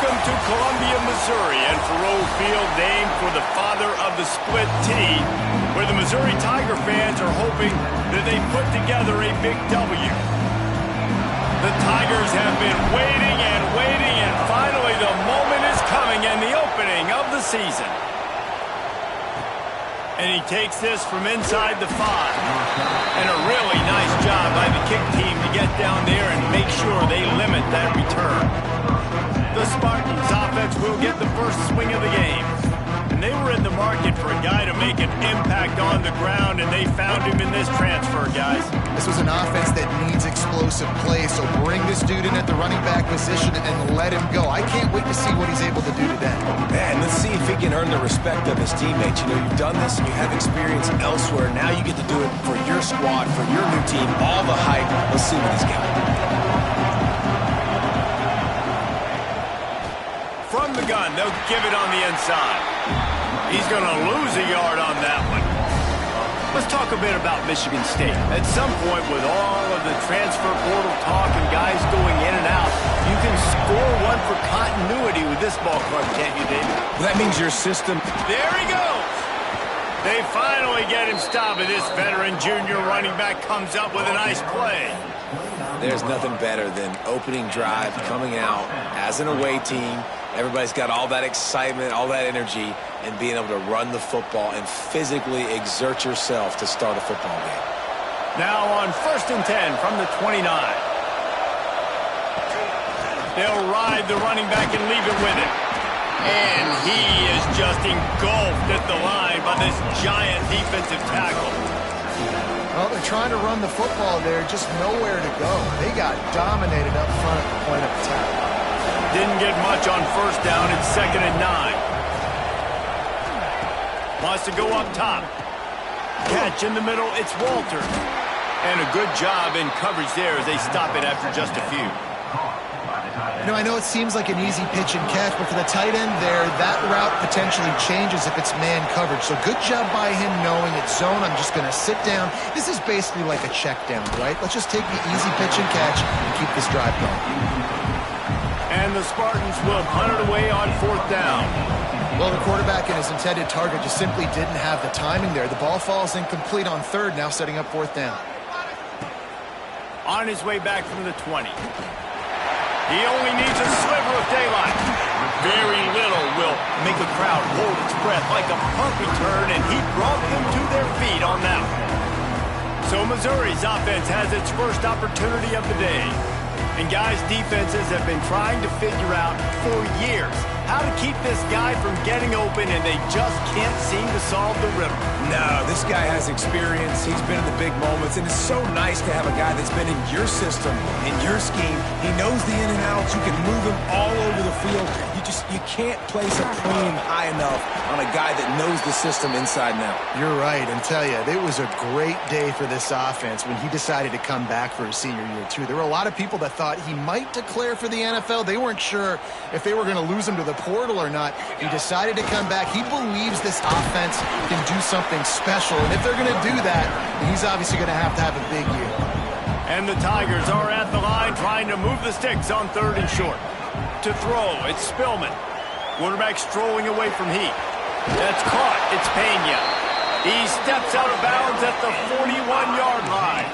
Welcome to Columbia, Missouri, and Faroe Field, named for the father of the split T, where the Missouri Tiger fans are hoping that they put together a big W. The Tigers have been waiting and finally the moment is coming and the opening of the season. And he takes this from inside the 5. And a really nice job by the kick team to get down there and make sure they limit that return. The Spartans offense will get the first swing of the game. And they were in the market for a guy to make an impact on the ground, and they found him in this transfer, guys. This was an offense that needs explosive play, so bring this dude in at the running back position and let him go. I can't wait to see what he's able to do today. Man, let's see if he can earn the respect of his teammates. You know, you've done this and you have experience elsewhere. Now you get to do it for your squad, for your new team, all the hype. Let's see what he's got. From the gun, they'll give it on the inside. He's going to lose a yard on that one. Let's talk a bit about Michigan State. At some point, with all of the transfer portal talk and guys going in and out, you can score one for continuity with this ball club, can't you, David? Well, that means your system. There he goes. They finally get him stopped, and this veteran junior running back comes up with a nice play. There's nothing better than opening drive, coming out as an away team. Everybody's got all that excitement, all that energy, and being able to run the football and physically exert yourself to start a football game. Now on 1st and 10 from the 29. They'll ride the running back and leave it with him. And he is just engulfed at the line by this giant defensive tackle. Well, they're trying to run the football there, just nowhere to go. They got dominated up front at the point of attack. Didn't get much on 1st down. It's 2nd and 9. Wants to go up top. Catch in the middle. It's Walter. And a good job in coverage there as they stop it after just a few. You know, I know it seems like an easy pitch and catch, but for the tight end there, that route potentially changes if it's man coverage. So good job by him knowing it's zone. I'm just going to sit down. This is basically like a check down, right? Let's just take the easy pitch and catch and keep this drive going. And the Spartans will punt it away on 4th down. Well, the quarterback and his intended target just simply didn't have the timing there. The ball falls incomplete on 3rd, now setting up 4th down. On his way back from the 20. He only needs a sliver of daylight. Very little will make a crowd hold its breath like a punt return, and he brought them to their feet on that one. So Missouri's offense has its first opportunity of the day. And guys, defenses have been trying to figure out for years how to keep this guy from getting open, and they just can't seem to solve the riddle. No, this guy has experience. He's been in the big moments, and it's so nice to have a guy that's been in your system, in your scheme. He knows the in and outs. You can move him all over the field. You can't place a premium high enough on a guy that knows the system inside and out. You're right, and tell you, it was a great day for this offense when he decided to come back for his senior year, too. There were a lot of people that thought he might declare for the NFL. They weren't sure if they were going to lose him to the portal or not. He decided to come back. He believes this offense can do something special, and if they're going to do that, he's obviously going to have a big year. And the Tigers are at the line trying to move the sticks on 3rd and short. To throw, it's Spillman. Quarterback strolling away from Heat. That's caught. It's Pena. He steps out of bounds at the 41-yard line.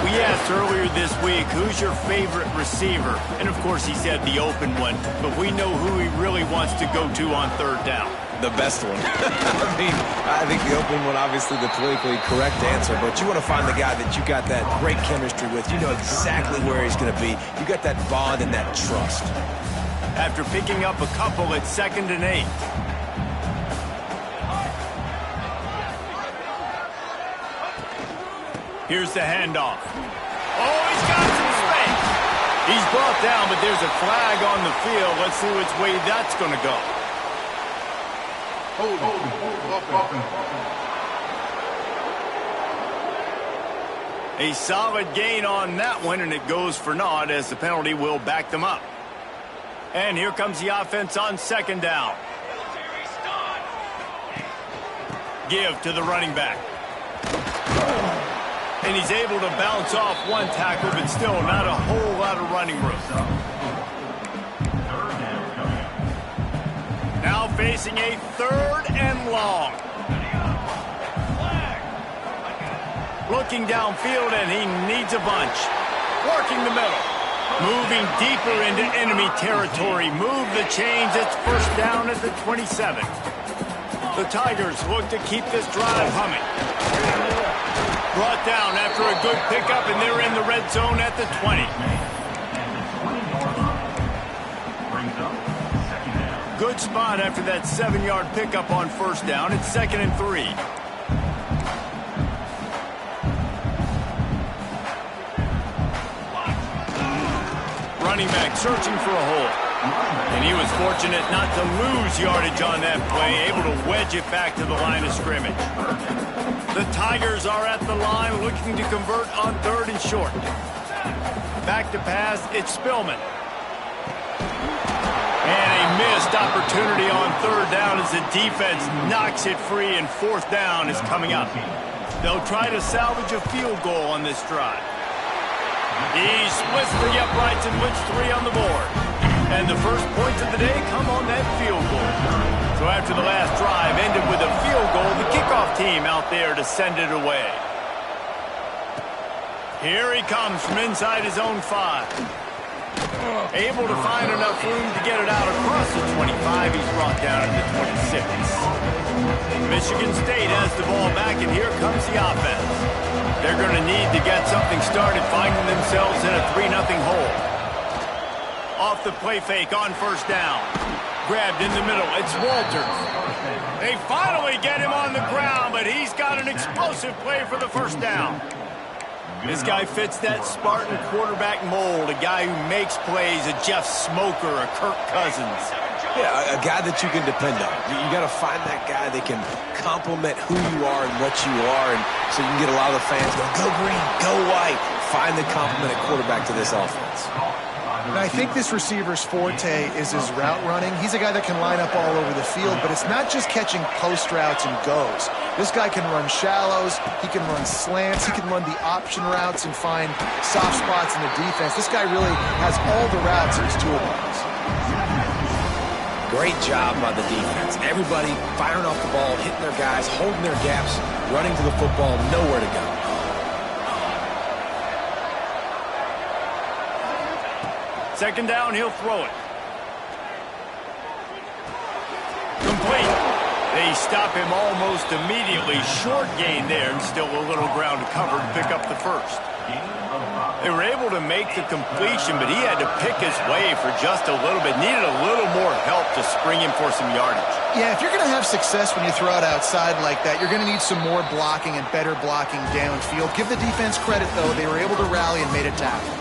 We asked earlier this week, who's your favorite receiver? And, of course, he said the open one. But we know who he really wants to go to on 3rd down. The best one. I think the open one, obviously the politically correct answer, but you want to find the guy that you got that great chemistry with. You know exactly where he's going to be. You got that bond and that trust. After picking up a couple, it's 2nd and 8. Here's the handoff. Oh, he's got some space. He's brought down, but there's a flag on the field. Let's see which way that's going to go. A solid gain on that one, and it goes for naught as the penalty will back them up. And here comes the offense on 2nd down. Give to the running back. And he's able to bounce off one tackle, but still not a whole lot of running room. facing a 3rd and long. Looking downfield, and he needs a bunch. Working the middle. Moving deeper into enemy territory. Move the chains. It's 1st down at the 27. The Tigers look to keep this drive humming. Brought down after a good pickup, and they're in the red zone at the 20. Good spot after that 7-yard pickup on 1st down. It's 2nd and 3. Running back searching for a hole. And he was fortunate not to lose yardage on that play, able to wedge it back to the line of scrimmage. The Tigers are at the line looking to convert on 3rd and short. Back to pass, it's Spillman. And a missed opportunity on 3rd down as the defense knocks it free, and 4th down is coming up. They'll try to salvage a field goal on this drive. He splits the uprights and puts 3 on the board. And the first points of the day come on that field goal. So after the last drive ended with a field goal, the kickoff team out there to send it away. Here he comes from inside his own 5. Able to find enough room to get it out across the 25. He's brought down to the 26. Michigan State has the ball back, and here comes the offense. They're going to need to get something started, finding themselves in a 3-0 hole. Off the play fake on 1st down. Grabbed in the middle. It's Walters. They finally get him on the ground, but he's got an explosive play for the 1st down. This guy fits that Spartan quarterback mold, a guy who makes plays, a Jeff Smoker, a Kirk Cousins. Yeah, a guy that you can depend on. You got to find that guy that can complement who you are and what you are, and so you can get a lot of the fans going, go green, go white. Find the complement at quarterback to this offense. And I think this receiver's forte is his route running. He's a guy that can line up all over the field, but it's not just catching post routes and goes. This guy can run shallows, he can run slants, he can run the option routes and find soft spots in the defense. This guy really has all the routes in his toolbox. Great job by the defense. Everybody firing off the ball, hitting their guys, holding their gaps, running to the football, nowhere to go. Second down, he'll throw it. Complete. They stop him almost immediately. Short gain there, and still a little ground to cover to pick up the 1st. They were able to make the completion, but he had to pick his way for just a little bit. Needed a little more help to spring him for some yardage. Yeah, if you're going to have success when you throw it outside like that, you're going to need some more blocking and better blocking downfield. Give the defense credit, though. They were able to rally and made a tackle.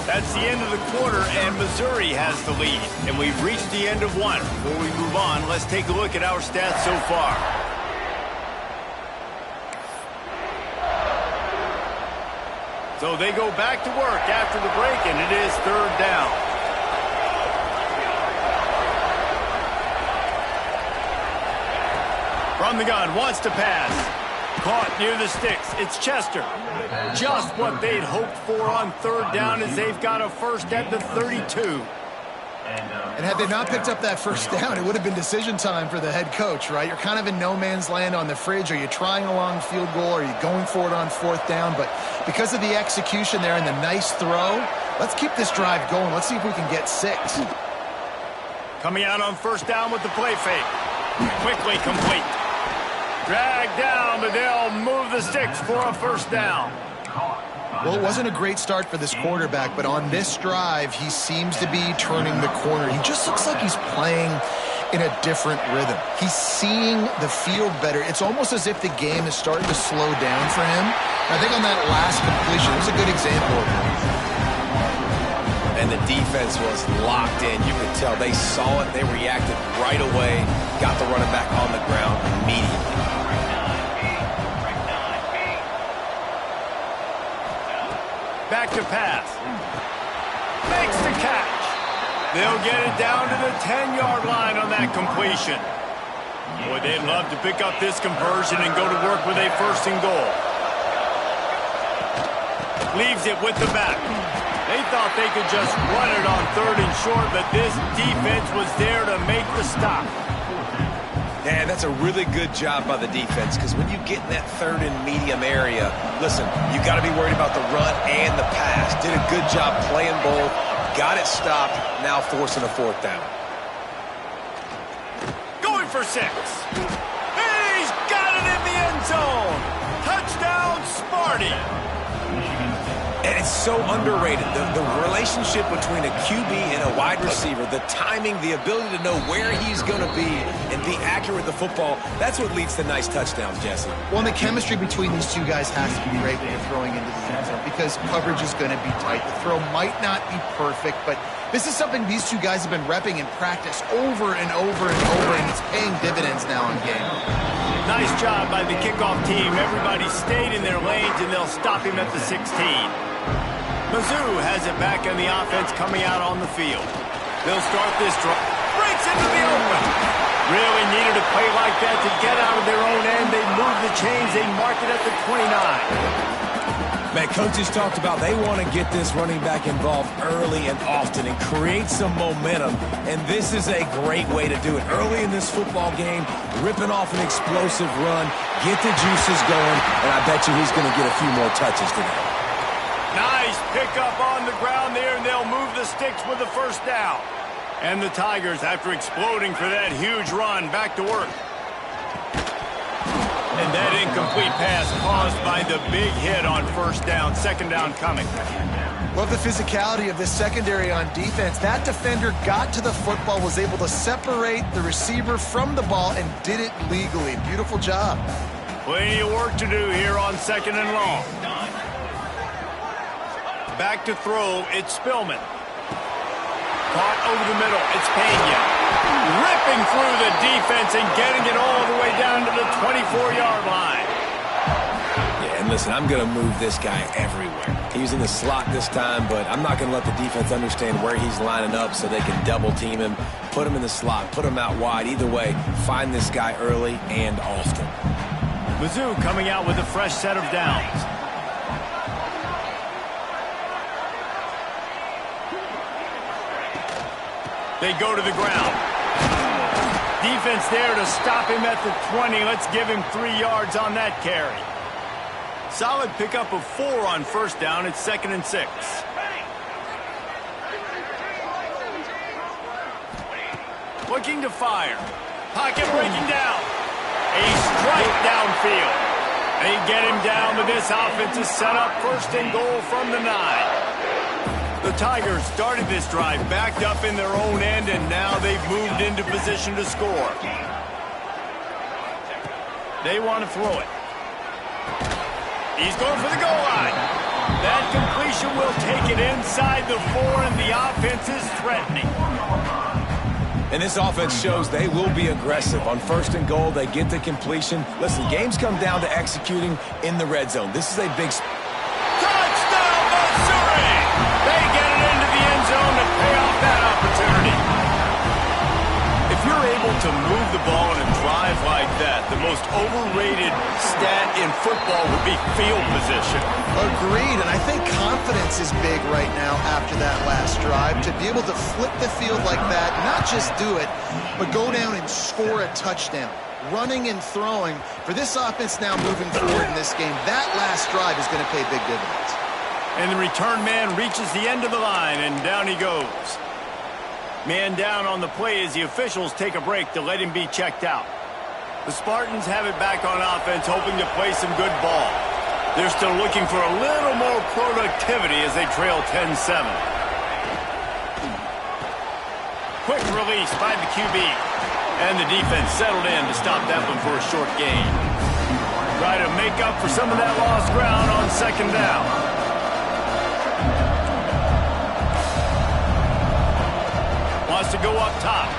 That's the end of the quarter, and Missouri has the lead. And we've reached the end of one. Before we move on, let's take a look at our stats so far. So they go back to work after the break, and it is 3rd down. From the gun, wants to pass. Caught near the sticks. It's Chester. Just what they'd hoped for on 3rd down as they've got a 1st at the 32. And had they not picked up that 1st down, it would have been decision time for the head coach, right? You're kind of in no man's land on the fridge. Are you trying a long field goal? Are you going for it on 4th down? But because of the execution there and the nice throw, let's keep this drive going. Let's see if we can get 6. Coming out on 1st down with the play fake. Quickly complete. Dragged down, but they'll move the sticks for a 1st down. Well, it wasn't a great start for this quarterback, but on this drive, he seems to be turning the corner. He just looks like he's playing in a different rhythm. He's seeing the field better. It's almost as if the game is starting to slow down for him. I think on that last completion, it was a good example of it. And the defense was locked in. You could tell they saw it. They reacted right away. Got the running back on the ground immediately. Back to pass. Makes the catch. They'll get it down to the 10-yard line on that completion. Boy, they'd love to pick up this conversion and go to work with a 1st and goal. Leaves it with the back. They thought they could just run it on 3rd and short, but this defense was there to make the stop. Yeah, that's a really good job by the defense, because when you get in that 3rd and medium area, listen, you got to be worried about the run and the pass. Did a good job playing both, got it stopped, now forcing a 4th down. Going for 6. He's got it in the end zone. Touchdown, Sparty. And it's so underrated. The relationship between a QB and a wide receiver, the timing, the ability to know where he's going to be and be accurate with the football, that's what leads to nice touchdowns, Jesse. Well, and the chemistry between these two guys has to be great when you're throwing into the end zone because coverage is going to be tight. The throw might not be perfect, but this is something these two guys have been repping in practice over and over and over, and it's paying dividends now in game. Nice job by the kickoff team. Everybody stayed in their lanes, and they'll stop him at the 16. Mizzou has it back on the offense coming out on the field. They'll start this drive. Breaks into the open. Really needed a play like that to get out of their own end. They move the chains. They mark it at the 29. Man, coaches talked about they want to get this running back involved early and often and create some momentum, and this is a great way to do it. Early in this football game, ripping off an explosive run, get the juices going, and I bet you he's going to get a few more touches today. Nice pickup on the ground there, and they'll move the sticks with the 1st down. And the Tigers, after exploding for that huge run, back to work. And that incomplete pass caused by the big hit on 1st down, 2nd down coming. Love the physicality of this secondary on defense. That defender got to the football, was able to separate the receiver from the ball, and did it legally. Beautiful job. Plenty of work to do here on 2nd and long. Back to throw, it's Spillman. Caught over the middle, it's Pena. Ripping through the defense and getting it all the way down to the 24-yard line. Yeah, and listen, I'm going to move this guy everywhere. He's in the slot this time, but I'm not going to let the defense understand where he's lining up so they can double team him, put him in the slot, put him out wide. Either way, find this guy early and often. Mizzou coming out with a fresh set of downs. They go to the ground. Defense there to stop him at the 20. Let's give him 3 yards on that carry. Solid pickup of 4 on 1st down. It's 2nd and 6. Looking to fire. Pocket breaking down. A strike downfield. They get him down, but this offense is set up 1st and goal from the 9. The Tigers started this drive backed up in their own end, and now they've moved into position to score. They want to throw it. He's going for the goal line. That completion will take it inside the 4, and the offense is threatening. And this offense shows they will be aggressive. On 1st and goal, they get the completion. Listen, games come down to executing in the red zone. This is a big... Touchdown, Missouri! They get it into the end zone to pay off that opportunity. If you're able to move the ball in a drive like that, the most overrated stat in football would be field position. Agreed, and I think confidence is big right now after that last drive. To be able to flip the field like that, not just do it, but go down and score a touchdown. Running and throwing, for this offense now moving forward in this game, that last drive is going to pay big dividends. And the return man reaches the end of the line, and down he goes. Man down on the play as the officials take a break to let him be checked out. The Spartans have it back on offense, hoping to play some good ball. They're still looking for a little more productivity as they trail 10-7. Quick release by the QB. And the defense settled in to stop that one for a short gain. Try to make up for some of that lost ground on 2nd down. Wants to go up top.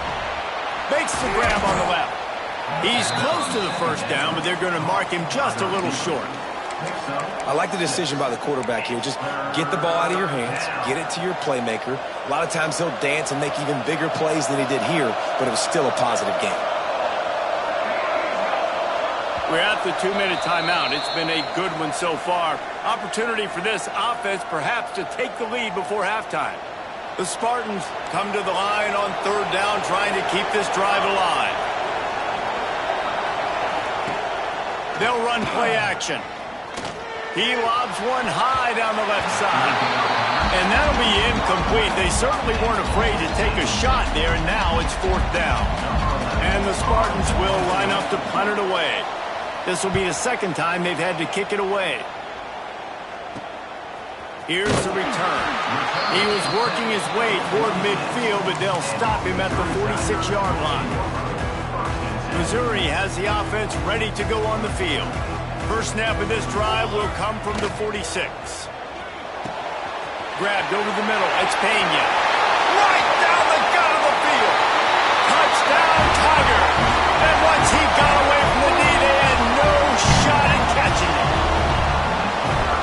Makes the grab on the left. He's close to the 1st down, but they're going to mark him just a little short. I like the decision by the quarterback here. Just get the ball out of your hands, get it to your playmaker. A lot of times he'll dance and make even bigger plays than he did here, but it was still a positive game. We're at the 2-minute timeout. It's been a good one so far. Opportunity for this offense perhaps to take the lead before halftime. The Spartans come to the line on 3rd down, trying to keep this drive alive. They'll run play action. He lobs one high down the left side. And that'll be incomplete. They certainly weren't afraid to take a shot there, and now it's 4th down. And the Spartans will line up to punt it away. This will be the 2nd time they've had to kick it away. Here's the return. He was working his way toward midfield, but they'll stop him at the 46-yard line. Missouri has the offense ready to go on the field. First snap of this drive will come from the 46. Grabbed over the middle. It's Pena. Right down the gut of the field. Touchdown, Tiger. And once he got away from the knee, they had no shot at catching him.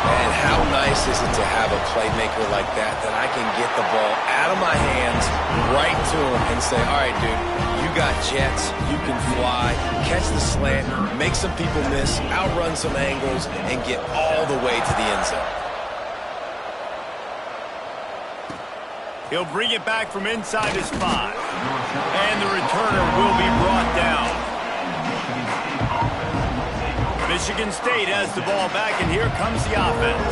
And how nice is it to have a playmaker like that I can get the ball out of my hands right to him and say, all right, dude, you got jets, you can fly, catch the slant, make some people miss, outrun some angles, and get all the way to the end zone. He'll bring it back from inside his 5. And the returner will be brought down. Michigan State has the ball back, and here comes the offense.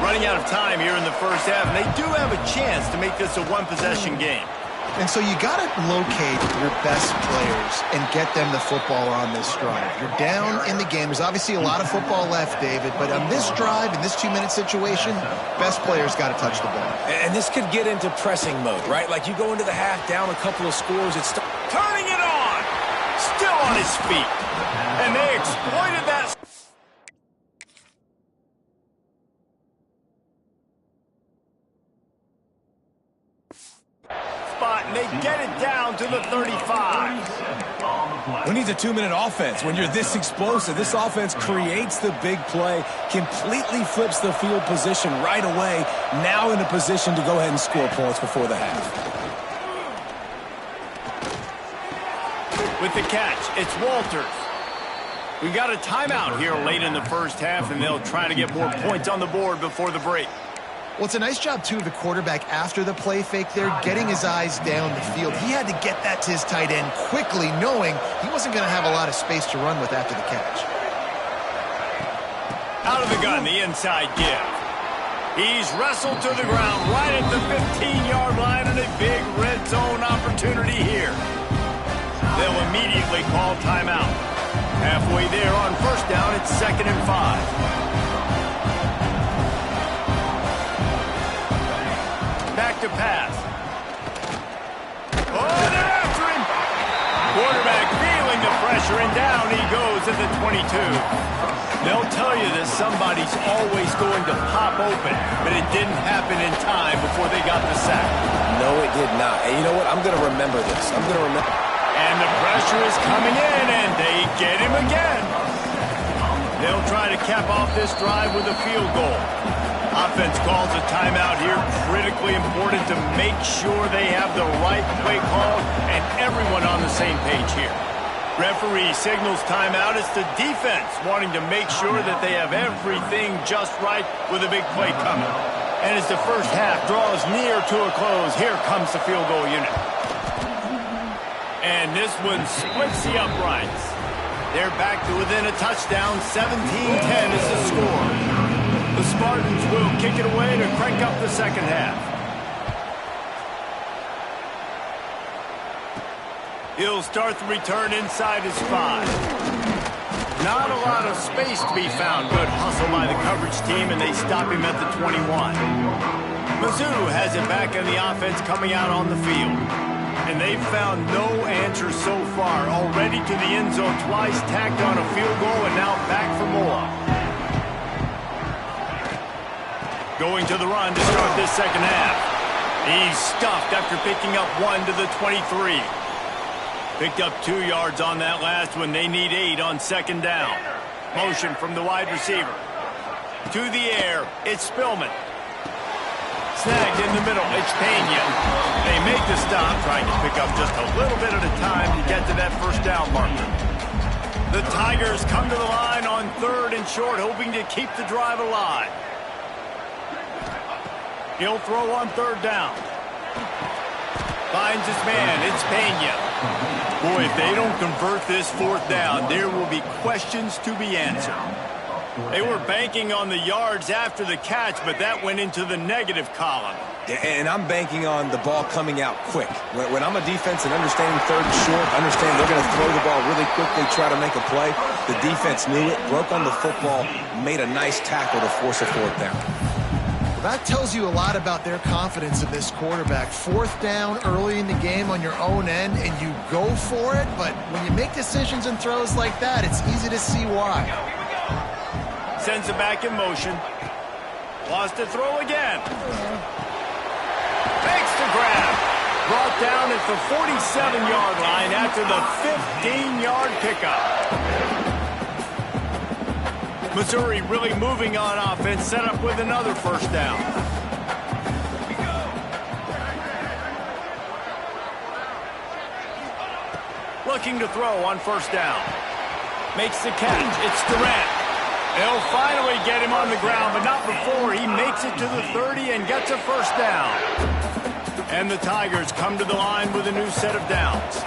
Running out of time here in the first half, and they do have a chance to make this a one-possession game. And so you got to locate your best players and get them the football on this drive. You're down in the game. There's obviously a lot of football left, David, but on this drive, in this 2-minute situation, best players got to touch the ball. And this could get into pressing mode, right? Like you go into the half down a couple of scores. It's turning it on. Still on his feet. And they exploited that spot, and they get it down to the 35. Who needs a 2-minute offense when you're this explosive? This offense creates the big play, completely flips the field position right away, now in a position to go ahead and score points before the half. With the catch, it's Walters. We got a timeout here late in the first half, and they'll try to get more points on the board before the break. Well, it's a nice job, too, of the quarterback after the play fake there, getting his eyes down the field. He had to get that to his tight end quickly, knowing he wasn't going to have a lot of space to run with after the catch. Out of the gun, the inside give. He's wrestled to the ground right at the 15-yard line, and a big red zone opportunity here. They'll immediately call timeout. Halfway there on first down, it's 2nd and 5. Back to pass. Oh, they're after him. Quarterback feeling the pressure, and down he goes at the 22. They'll tell you that somebody's always going to pop open, but it didn't happen in time before they got the sack. No, it did not. And you know what? I'm going to remember this. I'm going to remember. And the pressure is coming in, and they get him again. They'll try to cap off this drive with a field goal. Offense calls a timeout here. Critically important to make sure they have the right play call and everyone on the same page here. Referee signals timeout. It's the defense wanting to make sure that they have everything just right with a big play coming. And as the first half draws near to a close, here comes the field goal unit. And this one splits the uprights. They're back to within a touchdown. 17-10 is the score. The Spartans will kick it away to crank up the second half. He'll start the return inside his 5. Not a lot of space to be found. Good hustle by the coverage team, and they stop him at the 21. Mizzou has it back in the offense coming out on the field. And they've found no answer so far. Already to the end zone twice, tacked on a field goal, and now back for more. Going to the run to start this second half. He's stuffed after picking up 1 to the 23. Picked up 2 yards on that last one. They need 8 on second down. Motion from the wide receiver. To the air, it's Spillman. Snagged in the middle, it's Pena. They make the stop, trying to pick up just a little bit at a time to get to that first down marker. The Tigers come to the line on 3rd and short, hoping to keep the drive alive. He'll throw on 3rd down. Finds his man. It's Pena. Boy, if they don't convert this 4th down, there will be questions to be answered. They were banking on the yards after the catch, but that went into the negative column. And I'm banking on the ball coming out quick. When I'm a defense and understanding 3rd and short, understand they're going to throw the ball really quickly, try to make a play. The defense knew it, broke on the football, made a nice tackle to force a 4th down. That tells you a lot about their confidence in this quarterback. 4th down early in the game on your own end, and you go for it, but when you make decisions and throws like that, it's easy to see why. Sends it back in motion. Wants to throw again. Makes the grab. Brought down at the 47-yard line after the 15-yard pickup. Missouri really moving on offense, set up with another 1st down. Looking to throw on 1st down. Makes the catch. It's Durant. They'll finally get him on the ground, but not before he makes it to the 30 and gets a 1st down. And the Tigers come to the line with a new set of downs.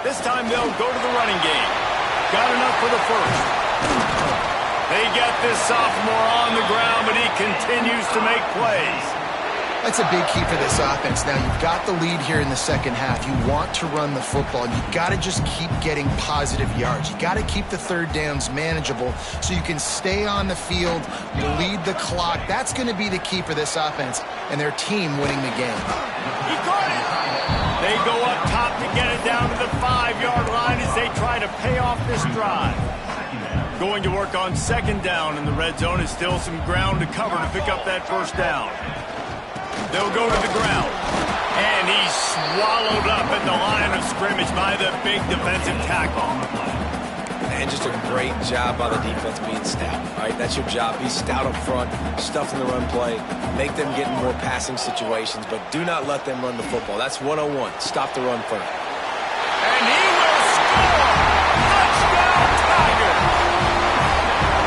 This time they'll go to the running game. Got enough for the 1st. They get this sophomore on the ground, but he continues to make plays. That's a big key for this offense. Now, you've got the lead here in the 2nd half. You want to run the football. You've got to just keep getting positive yards. You've got to keep the 3rd downs manageable so you can stay on the field, lead the clock. That's going to be the key for this offense and their team winning the game. He caught it. They go up top to get it down to the 5-yard line as they try to pay off this drive. Going to work on 2nd down in the red zone. Is still some ground to cover to pick up that 1st down. They'll go to the ground. And he's swallowed up at the line of scrimmage by the big defensive tackle. And just a great job by the defense being stout. All right, that's your job. Be stout up front, stuff in the run play, make them get in more passing situations, but do not let them run the football. That's 101. Stop the run first. And he will score! Touchdown, Tigers!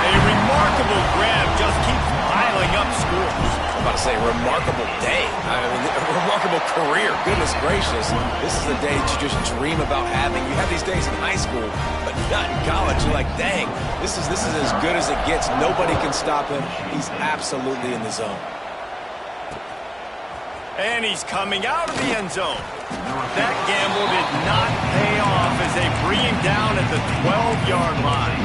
A remarkable grab just keeps piling up scores. I'm about to say, remarkable day. I mean, a remarkable career. Goodness gracious. This is the day that you just dream about having. You have these days in high school, but not in college. You're like, dang, this is as good as it gets. Nobody can stop him. He's absolutely in the zone. And he's coming out of the end zone. That gamble did not pay off as they bring him down at the 12-yard line.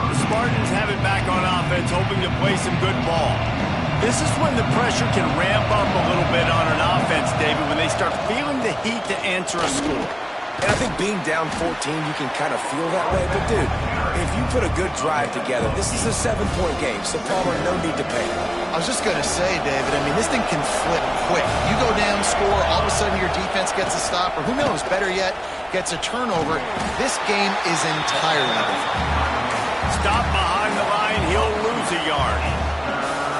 The Spartans have it back on offense, hoping to play some good ball. This is when the pressure can ramp up a little bit on an offense, David, when they start feeling the heat to answer a score. And I think being down 14, you can kind of feel that way. But, dude, if you put a good drive together, this is a 7-point game. So, Palmer, no need to pay. I was just going to say, David, I mean, this thing can flip quick. You go down, score, all of a sudden your defense gets a stop, or who knows, better yet, gets a turnover. This game is entirely different. Stop behind the line, he'll lose a yard.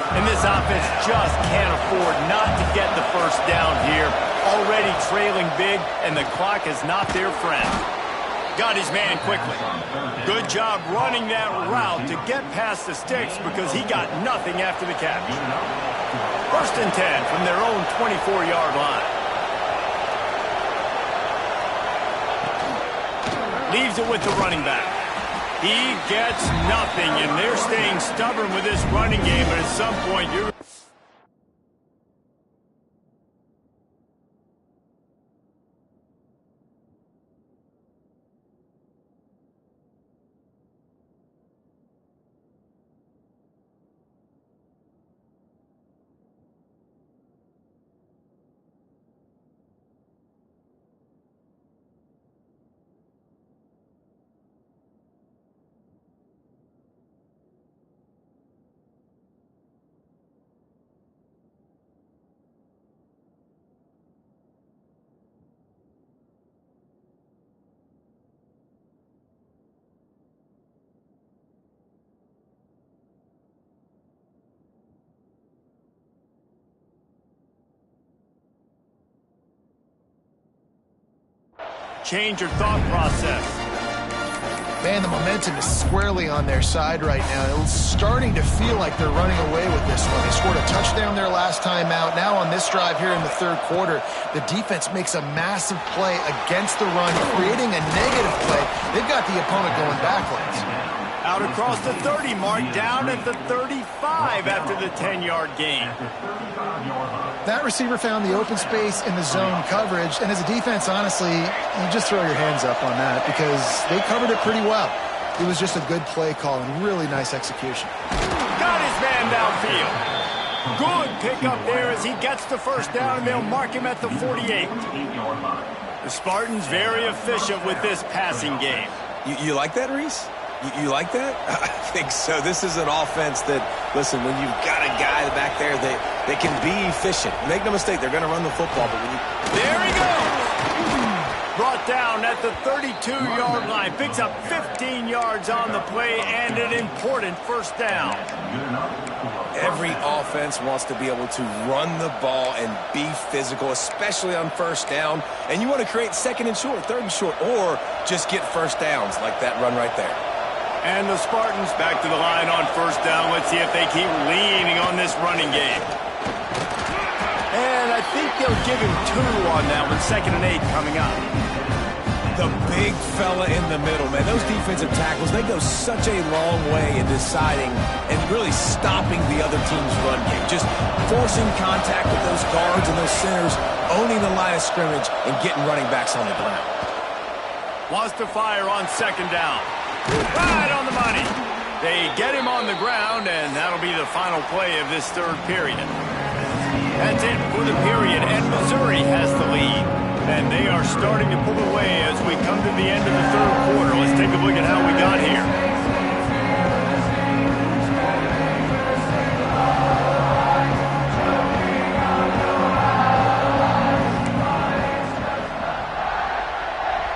And this offense just can't afford not to get the 1st down here. Already trailing big, and the clock is not their friend. Got his man quickly. Good job running that route to get past the sticks because he got nothing after the catch. 1st and 10 from their own 24-yard line. Leaves it with the running back. He gets nothing, and they're staying stubborn with this running game, but at some point you're... Change your thought process. Man, the momentum is squarely on their side right now. It's starting to feel like they're running away with this one. They scored a touchdown their last time out. Now on this drive here in the third quarter, the defense makes a massive play against the run, creating a negative play. They've got the opponent going backwards. Out across the 30 mark, down at the 35 after the 10-yard gain. That receiver found the open space in the zone coverage, and as a defense, honestly, you just throw your hands up on that because they covered it pretty well. It was just a good play call and really nice execution. Got his man downfield. Good pickup there as he gets the first down, and they'll mark him at the 48. The Spartans very efficient with this passing game. You like that, Reese? You like that? I think so. This is an offense that, listen, when you've got a guy back there, they can be efficient. Make no mistake, they're going to run the football, but when you... There he goes! Brought down at the 32-yard line. Picks up 15 yards on the play and an important first down. Every offense wants to be able to run the ball and be physical, especially on first down. And you want to create second and short, third and short, or just get first downs like that run right there. And the Spartans back to the line on first down. Let's see if they keep leaning on this running game. And I think they'll give him 2 on that one. 2nd and 8 coming up. The big fella in the middle, man. Those defensive tackles, they go such a long way in deciding and really stopping the other team's run game. Just forcing contact with those guards and those centers, owning the line of scrimmage, and getting running backs on the ground. Wants to fire on 2nd down. Right on the money. They get him on the ground, and that'll be the final play of this third period. That's it for the period, and Missouri has the lead. And they are starting to pull away as we come to the end of the third quarter. Let's take a look at how we got here.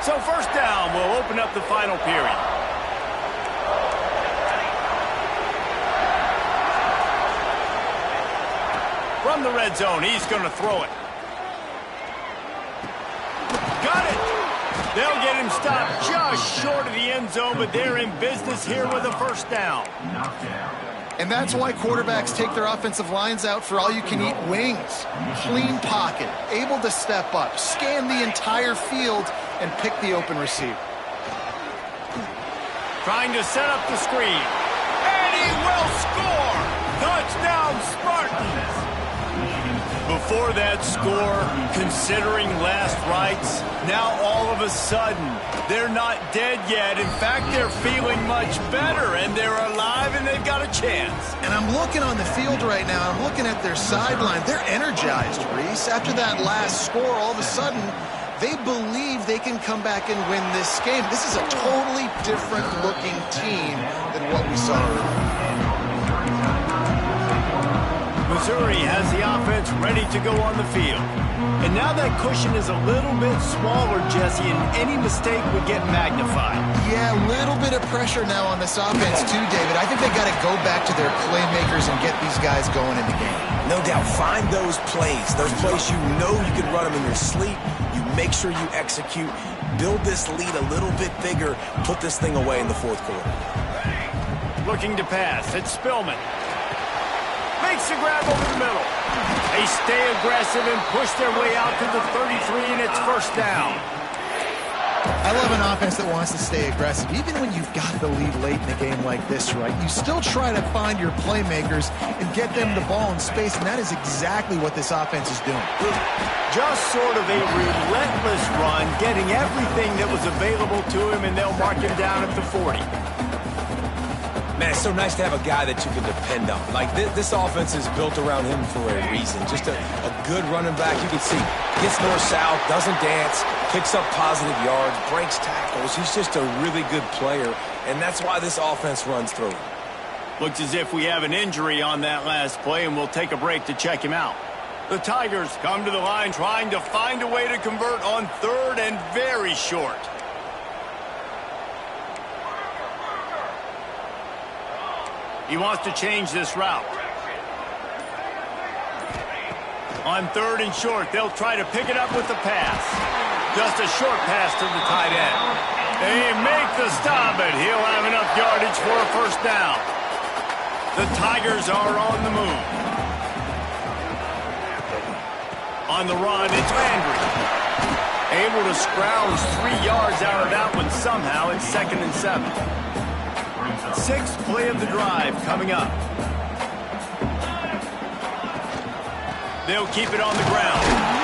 So first down, we'll open up the final period. From the red zone, he's going to throw it. Got it! They'll get him stopped just short of the end zone, but they're in business here with a first down. And that's why quarterbacks take their offensive lines out for all-you-can-eat wings. Clean pocket, able to step up, scan the entire field, and pick the open receiver. Trying to set up the screen. And he will score! Touchdown, Spartans! Before that score, considering last rites, now all of a sudden, they're not dead yet. In fact, they're feeling much better, and they're alive, and they've got a chance. And I'm looking on the field right now. I'm looking at their sideline. They're energized, Reese. After that last score, all of a sudden, they believe they can come back and win this game. This is a totally different-looking team than what we saw earlier. Missouri has the offense ready to go on the field. And now that cushion is a little bit smaller, Jesse, and any mistake would get magnified. Yeah, a little bit of pressure now on this offense too, David. I think they got to go back to their playmakers and get these guys going in the game. No doubt. Find those plays you know you can run them in your sleep. You make sure you execute. Build this lead a little bit bigger. Put this thing away in the fourth quarter. Looking to pass. It's Spillman. Makes the grab over the middle. They stay aggressive and push their way out to the 33, and it's first down. I love an offense that wants to stay aggressive. Even when you've got the lead late in a game like this, right, you still try to find your playmakers and get them the ball in space, and that is exactly what this offense is doing. Just sort of a relentless run, getting everything that was available to him, and they'll mark him down at the 40. Man, it's so nice to have a guy that you can depend on. Like, this offense is built around him for a reason. Just a good running back. You can see, gets north-south, doesn't dance, picks up positive yards, breaks tackles. He's just a really good player, and that's why this offense runs through. Looks as if we have an injury on that last play, and we'll take a break to check him out. The Tigers come to the line trying to find a way to convert on third and very short. He wants to change this route. On third and short, they'll try to pick it up with the pass. Just a short pass to the tight end. They make the stop, but he'll have enough yardage for a first down. The Tigers are on the move. On the run, it's Landry. Able to scrounge 3 yards out of that one somehow. It's 2nd and 7. 6th play of the drive coming up. They'll keep it on the ground.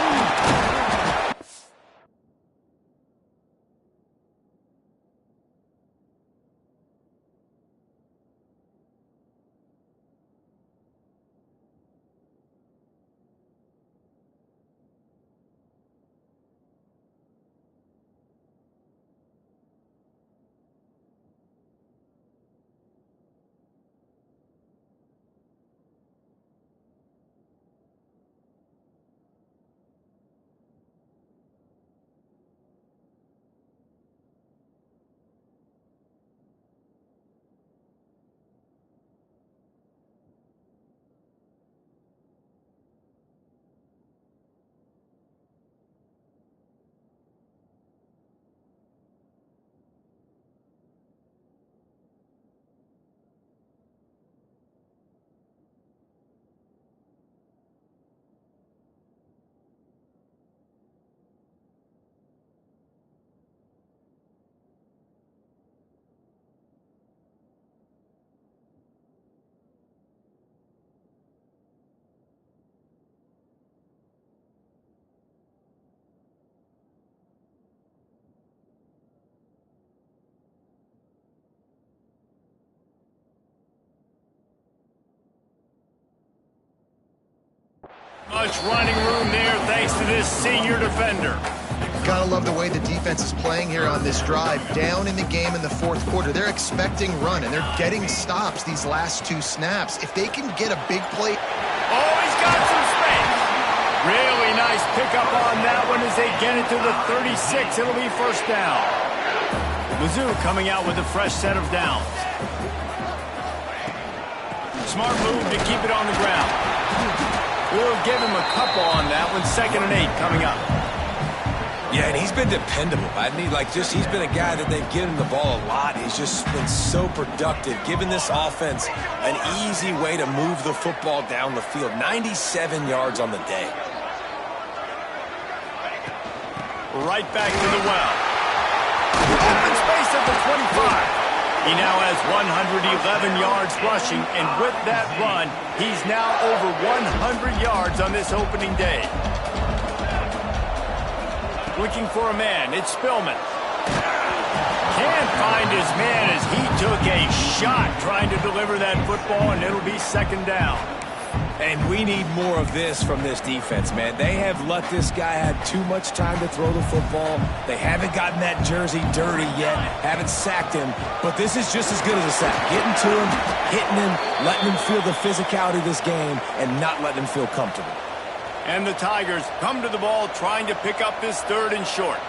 Much running room there thanks to this senior defender. Gotta love the way the defense is playing here on this drive. Down in the game in the 4th quarter. They're expecting run, and they're getting stops these last 2 snaps. If they can get a big play... Oh, he's got some space. Really nice pickup on that one as they get it to the 36. It'll be first down. Mizzou coming out with a fresh set of downs. Smart move to keep it on the ground. We'll give him a couple on that one. 2nd and 8 coming up. Yeah, and he's been dependable. He's been a guy that they've given the ball a lot. He's just been so productive, giving this offense an easy way to move the football down the field. 97 yards on the day. Right back to the well. Open space at the 25. He now has 111 yards rushing, and with that run, he's now over 100 yards on this opening day. Looking for a man, it's Spillman. Can't find his man as he took a shot trying to deliver that football, and it'll be 2nd down. And we need more of this from this defense, man. They have let this guy have too much time to throw the football. They haven't gotten that jersey dirty yet, haven't sacked him, but this is just as good as a sack. Getting to him, hitting him, letting him feel the physicality of this game, and not letting him feel comfortable. And the Tigers come to the ball trying to pick up this 3rd and short.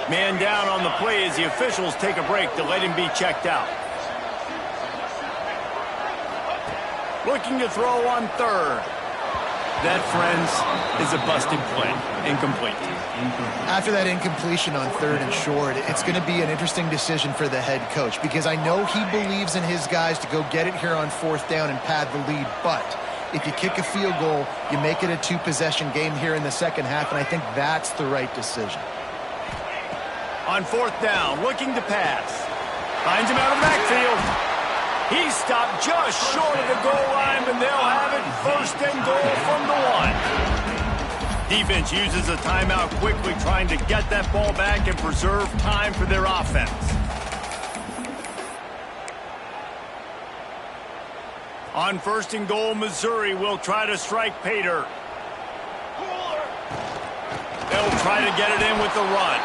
Man down on the play as the officials take a break to let him be checked out. Looking to throw on 3rd. That, friends, is a busted play. Incomplete. After that incompletion on 3rd and short, it's going to be an interesting decision for the head coach because I know he believes in his guys to go get it here on 4th down and pad the lead, but if you kick a field goal, you make it a 2-possession game here in the 2nd half, and I think that's the right decision. On 4th down, looking to pass. Finds him out of the backfield. He stopped just short of the goal line, and they'll have it 1st and goal from the 1. Defense uses a timeout quickly, trying to get that ball back and preserve time for their offense. On 1st and goal, Missouri will try to strike Pater. They'll try to get it in with the run.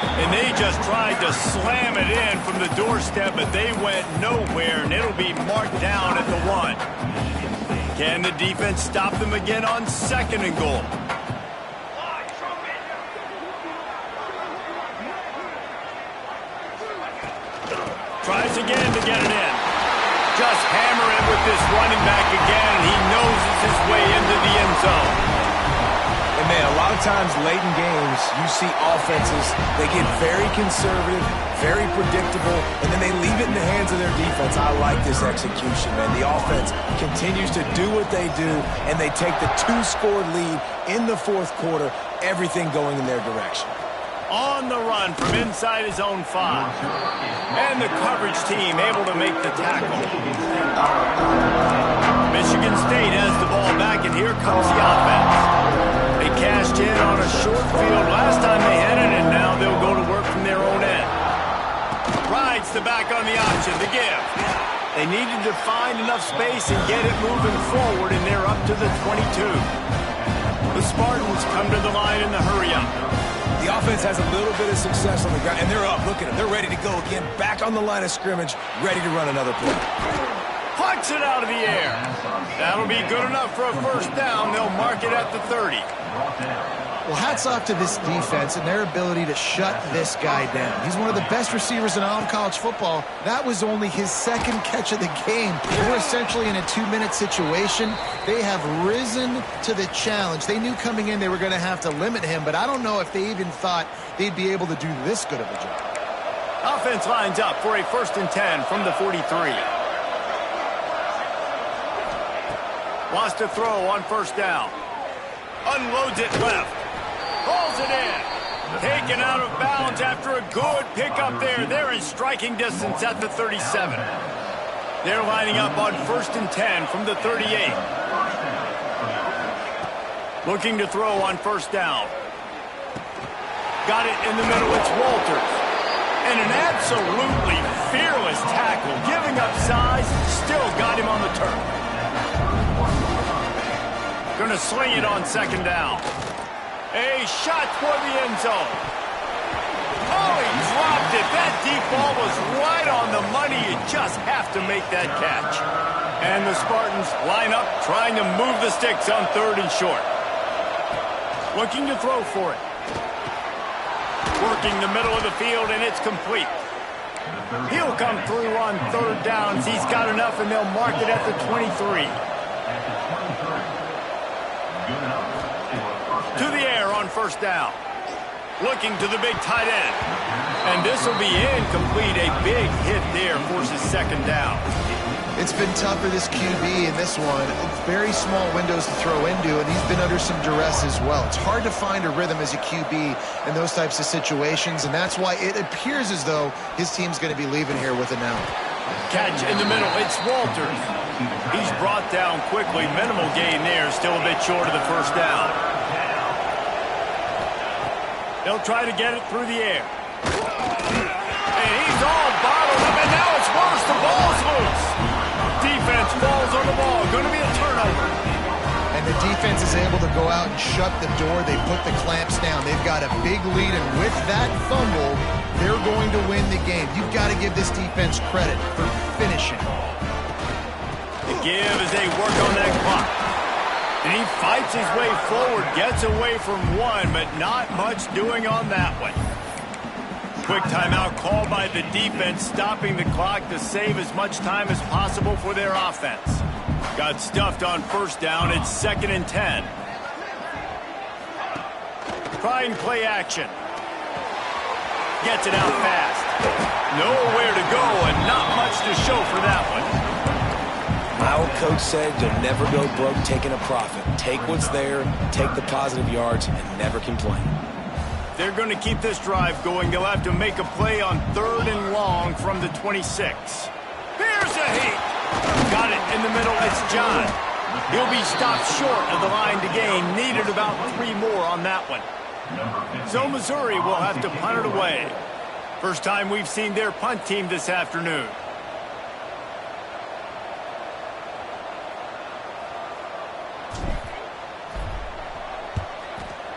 And they just tried to slam it in from the doorstep, but they went nowhere, and it'll be marked down at the 1. Can the defense stop them again on 2nd and goal? Tries again to get it in. Just hammer it with this running back again, and he noses his way into the end zone. And, man, a lot of times late in games, you see offenses, they get very conservative, very predictable, and then they leave it in the hands of their defense. I like this execution, man. The offense continues to do what they do, and they take the 2-score lead in the fourth quarter, everything going in their direction. On the run from inside his own 5. And the coverage team able to make the tackle. Michigan State has the ball back, and here comes the offense. They cashed in on a short field last time they had it, and now they'll go to work from their own end. Rides the back on the option, the give. They needed to find enough space and get it moving forward, and they're up to the 22. The Spartans come to the line in the hurry-up. The offense has a little bit of success on the ground, and they're up. Look at them. They're ready to go again, back on the line of scrimmage, ready to run another play. Plucks it out of the air. That'll be good enough for a first down. They'll mark it at the 30. Well, hats off to this defense and their ability to shut this guy down. He's one of the best receivers in all of college football. That was only his second catch of the game. We're essentially in a 2-minute situation. They have risen to the challenge. They knew coming in they were going to have to limit him, but I don't know if they even thought they'd be able to do this good of a job. Offense lines up for a 1st and 10 from the 43. Wants to throw on first down. Unloads it left. Pulls it in. Taken out of bounds after a good pickup there. They're in striking distance at the 37. They're lining up on 1st and 10 from the 38. Looking to throw on first down. Got it in the middle. It's Walters. And an absolutely fearless tackle. Giving up size. Still got him on the turf. Going to sling it on 2nd down. A shot toward the end zone. Oh, he dropped it. That deep ball was right on the money. You just have to make that catch. And the Spartans line up, trying to move the sticks on 3rd and short. Looking to throw for it. Working the middle of the field, and it's complete. He'll come through on 3rd downs. He's got enough, and they'll mark it at the 23. To the air on first down. Looking to the big tight end. And this will be incomplete. A big hit there forces 2nd down. It's been tough for this QB in this one. It's very small windows to throw into, and he's been under some duress as well. It's hard to find a rhythm as a QB in those types of situations, and that's why it appears as though his team's going to be leaving here with an out. Catch in the middle. It's Walters. He's brought down quickly. Minimal gain there. Still a bit short of the first down. They'll try to get it through the air. And he's all bottled up, and now it's worse. The ball's loose. Defense falls on the ball. Going to be a turnover. And the defense is able to go out and shut the door. They put the clamps down. They've got a big lead, and with that fumble, they're going to win the game. You've got to give this defense credit for finishing. The give as they work on that clock. And he fights his way forward, gets away from one, but not much doing on that one. Quick timeout called by the defense, stopping the clock to save as much time as possible for their offense. Got stuffed on first down. It's 2nd and 10. Try and play action. Gets it out fast. Nowhere to go and not much to show for that one. My old coach said you'll never go broke taking a profit. Take what's there, take the positive yards, and never complain. They're going to keep this drive going. They'll have to make a play on 3rd and long from the 26. Here's a heat. Got it in the middle. It's John. He'll be stopped short of the line to gain. Needed about 3 more on that one. So Missouri will have to punt it away. First time we've seen their punt team this afternoon.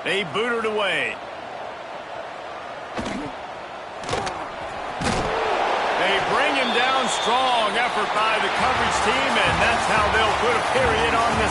They boot it away. They bring him down. Strong effort by the coverage team, and that's how they'll put a period on this